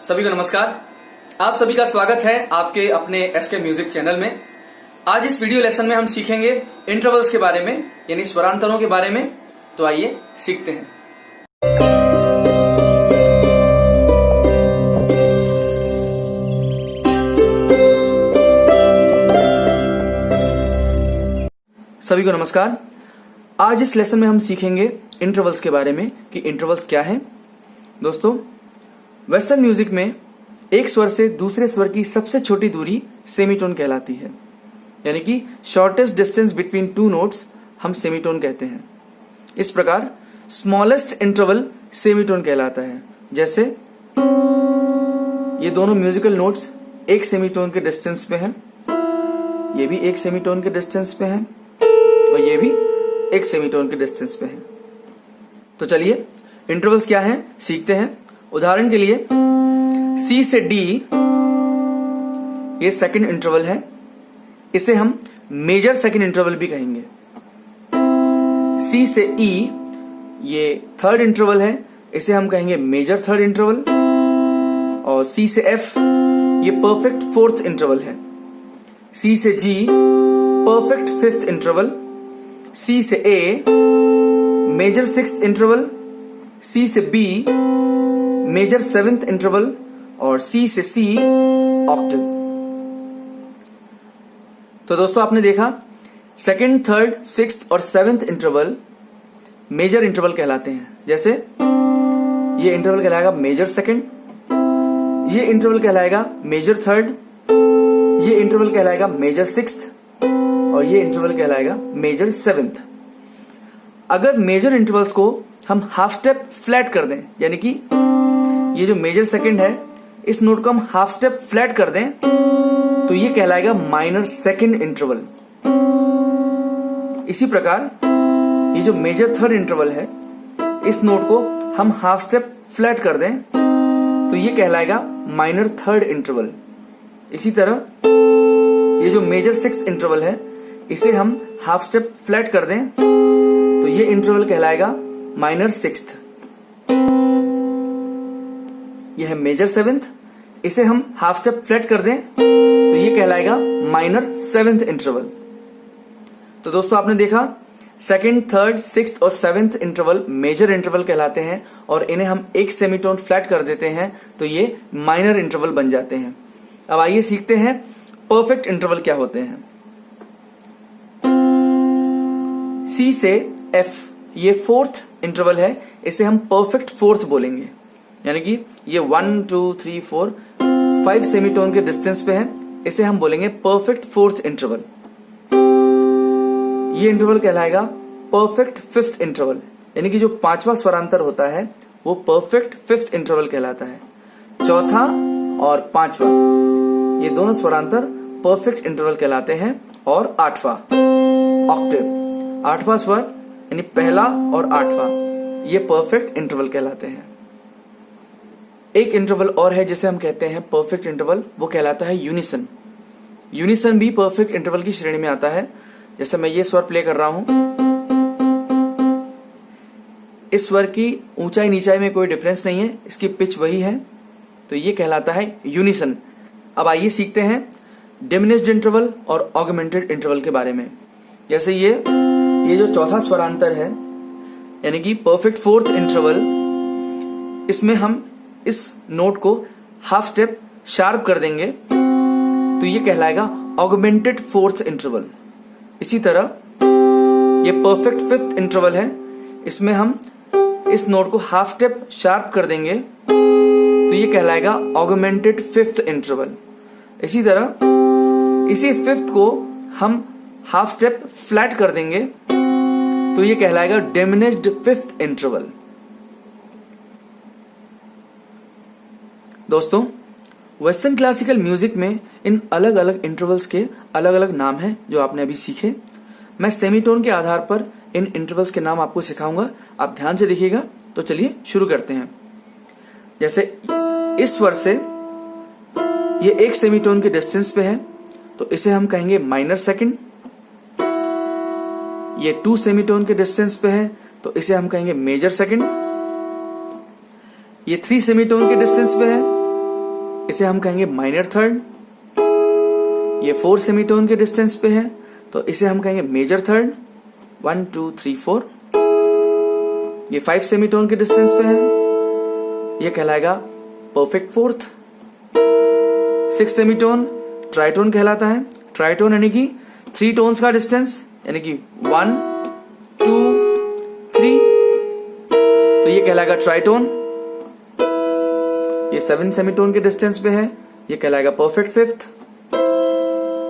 सभी को नमस्कार। आप सभी का स्वागत है आपके अपने एसके म्यूजिक चैनल में। आज इस वीडियो लेसन में हम सीखेंगे इंटरवल्स के बारे में, यानी स्वरांतरों के बारे में। तो आइए सीखते हैं। सभी को नमस्कार। आज इस लेसन में हम सीखेंगे इंटरवल्स के बारे में कि इंटरवल्स क्या है। दोस्तों, वेस्टर्न म्यूजिक में एक स्वर से दूसरे स्वर की सबसे छोटी दूरी सेमीटोन कहलाती है, यानी कि shortest distance between two notes हम सेमीटोन कहते हैं। इस प्रकार स्मॉलेस्ट इंटरवल सेमीटोन कहलाता है। जैसे ये दोनों म्यूजिकल नोट्स एक सेमीटोन के डिस्टेंस पे हैं, ये भी एक सेमीटोन के डिस्टेंस पे हैं और ये भी एक सेमीटोन के डिस्टेंस पे हैं। तो चलिए इंटरवल्स क्या हैं सीखते हैं। उदाहरण के लिए C से D ये सेकंड इंटरवल है, इसे हम मेजर सेकंड इंटरवल भी कहेंगे। C से E ये थर्ड इंटरवल है, इसे हम कहेंगे मेजर थर्ड इंटरवल। और C से F ये परफेक्ट फोर्थ इंटरवल है। C से G perfect fifth interval. C से A major sixth interval. C से B मेजर सेवेंथ इंटरवल और C से C ऑक्टेव। तो दोस्तों, आपने देखा सेकंड, थर्ड, सिक्स्थ और सेवेंथ इंटरवल मेजर इंटरवल कहलाते हैं। जैसे ये इंटरवल कहलाएगा मेजर सेकंड, ये इंटरवल कहलाएगा मेजर थर्ड, ये इंटरवल कहलाएगा मेजर सिक्स्थ और ये इंटरवल कहलाएगा मेजर सेवेंथ। अगर मेजर इंटरवल्स को हम हाफ स्टेप फ्लैट कर दें, यानी कि ये जो मेजर सेकंड है इस नोट को हम हाफ स्टेप फ्लैट कर दें, तो ये कहलाएगा माइनर सेकंड इंटरवल। इसी प्रकार ये जो मेजर थर्ड इंटरवल है इस नोट को हम हाफ स्टेप फ्लैट कर दें तो ये कहलाएगा माइनर थर्ड इंटरवल। इसी तरह ये जो मेजर सिक्स्थ इंटरवल है इसे हम हाफ स्टेप फ्लैट कर दें तो ये इंटरवल कहलाएगा माइनर सिक्स्थ। यह है मेजर सेवेंथ, इसे हम हाफ स्टेप फ्लैट कर दें तो ये कहलाएगा माइनर सेवेंथ इंटरवल। तो दोस्तों, आपने देखा सेकंड, थर्ड, सिक्स्थ और सेवेंथ इंटरवल मेजर इंटरवल कहलाते हैं और इन्हें हम एक सेमीटोन फ्लैट कर देते हैं तो ये माइनर इंटरवल बन जाते हैं। अब आइए सीखते हैं परफेक्ट इंटरवल क्या होते हैं। C से F ये फोर्थ इंटरवल है, इसे हम परफेक्ट फोर्थ बोलेंगे, यानी कि ये 1, 2, 3, 4, 5 सेमीटोन के डिस्टेंस पे है, इसे हम बोलेंगे परफेक्ट फोर्थ इंटरवल। ये इंटरवल कहलाएगा परफेक्ट फिफ्थ इंटरवल, यानी कि जो पांचवा स्वरांतर होता है वो परफेक्ट फिफ्थ इंटरवल कहलाता है। चौथा और पांचवा ये दोनों स्वरांतर परफेक्ट इंटरवल कहलाते हैं। और आठवां ऑक्टेव, आठवां स्वर यानी पहला और आठवां ये परफेक्ट इंटरवल कहलाते हैं। एक इंटरवल और है जिसे हम कहते हैं परफेक्ट इंटरवल, वो कहलाता है यूनिसन। यूनिसन भी परफेक्ट इंटरवल की श्रेणी में आता है। जैसे मैं ये स्वर प्ले कर रहा हूं, इस स्वर की ऊंचाई नीचाई में कोई डिफरेंस नहीं है, इसकी पिच वही है, तो ये कहलाता है यूनिसन। अब आइए सीखते हैं डिमिनिश्ड इंटरवल और ऑगमेंटेड इंटरवल के बारे में। जैसे ये जो चौथा स्वरांतर है यानी कि परफेक्ट फोर्थ इंटरवल, इसमें हम इस नोट को हाफ स्टेप शार्प कर देंगे तो ये कहलाएगा ऑगमेंटेड फोर्थ इंटरवल। इसी तरह ये परफेक्ट फिफ्थ इंटरवल है, इसमें हम इस नोट को हाफ स्टेप शार्प कर देंगे तो ये कहलाएगा ऑगमेंटेड फिफ्थ इंटरवल। इसी तरह इसी फिफ्थ को हम हाफ स्टेप फ्लैट कर देंगे तो ये कहलाएगा डिमिनिश्ड फिफ्थ इंटरवल। दोस्तों, वेस्टर्न क्लासिकल म्यूजिक में इन अलग अलग इंटरवल्स के अलग अलग नाम हैं जो आपने अभी सीखे। मैं सेमीटोन के आधार पर इन इंटरवल्स के नाम आपको सिखाऊंगा, आप ध्यान से देखिएगा। तो चलिए शुरू करते हैं। जैसे इस स्वर से ये एक सेमीटोन के डिस्टेंस पे है तो इसे हम कहेंगे माइनर सेकंड। ये 2 सेमीटोन के डिस्टेंस पे है तो इसे हम कहेंगे मेजर सेकंड। ये 3 सेमीटोन के डिस्टेंस पे है इसे हम कहेंगे माइनर थर्ड। ये 4 सेमीटोन के डिस्टेंस पे है तो इसे हम कहेंगे मेजर थर्ड। 1 2 3 4। ये 5 सेमीटोन के डिस्टेंस पे है, ये कहलाएगा परफेक्ट फोर्थ। 6 सेमीटोन ट्राइटोन कहलाता है। ट्राइटोन यानी कि 3 टोन्स का डिस्टेंस, यानी कि 1 2 3, तो ये कहलाएगा ट्राइटोन। ये 7 सेमीटोन के डिस्टेंस पे है, ये कहलाएगा perfect fifth.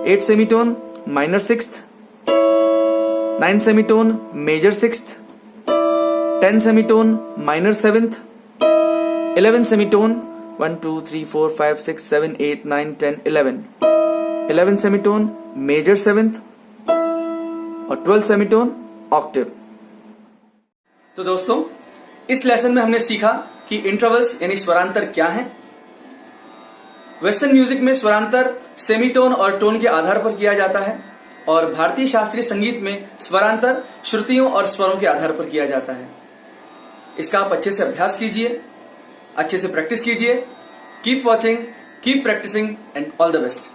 8 semitone minor sixth. 9 semitone major sixth. 10 semitone minor seventh. 11 semitone 1 2 3 4 5 6 7 8 9 10 11। 11 semitone major seventh और 12 सेमीटोन ऑक्टेव। तो दोस्तों, इस लेसन में हमने सीखा कि इंटरवल्स यानी स्वरांतर क्या है। वेस्टर्न म्यूजिक में स्वरांतर सेमीटोन और टोन के आधार पर किया जाता है और भारतीय शास्त्रीय संगीत में स्वरांतर श्रुतियों और स्वरों के आधार पर किया जाता है। इसका आप अच्छे से अभ्यास कीजिए, अच्छे से प्रैक्टिस कीजिए। Keep watching, keep practising and all the best.